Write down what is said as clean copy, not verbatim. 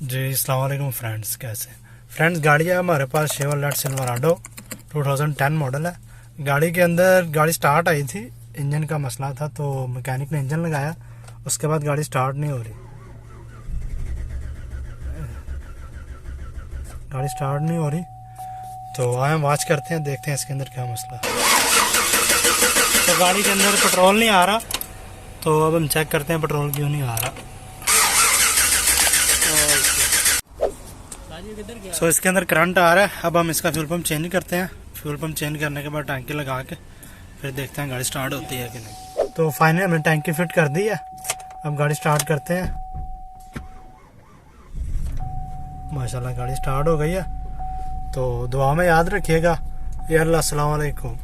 जी अस्सलाम वालेकुम फ्रेंड्स, कैसे फ्रेंड्स। गाड़ी है हमारे पास शेवरलेट सिल्वराडो 2010 मॉडल है। गाड़ी के अंदर गाड़ी स्टार्ट आई थी, इंजन का मसला था तो मैकेनिक ने इंजन लगाया, उसके बाद गाड़ी स्टार्ट नहीं हो रही। गाड़ी स्टार्ट नहीं हो रही तो आए वॉच करते हैं, देखते हैं इसके अंदर क्या मसला है। तो गाड़ी के अंदर पेट्रोल नहीं आ रहा, तो अब हम चेक करते हैं पेट्रोल क्यों नहीं आ रहा। सो इसके अंदर करंट आ रहा है। अब हम इसका फ्यूल पंप चेंज करते हैं। फ्यूल पंप चेंज करने के बाद टंकी लगा के फिर देखते हैं गाड़ी स्टार्ट होती है कि नहीं। तो फाइनली हमने टंकी फिट कर दी है, अब गाड़ी स्टार्ट करते हैं। माशाल्लाह गाड़ी स्टार्ट हो गई है। तो दुआ में याद रखिएगा। या अल्लाह, अस्सलाम वालेकुम।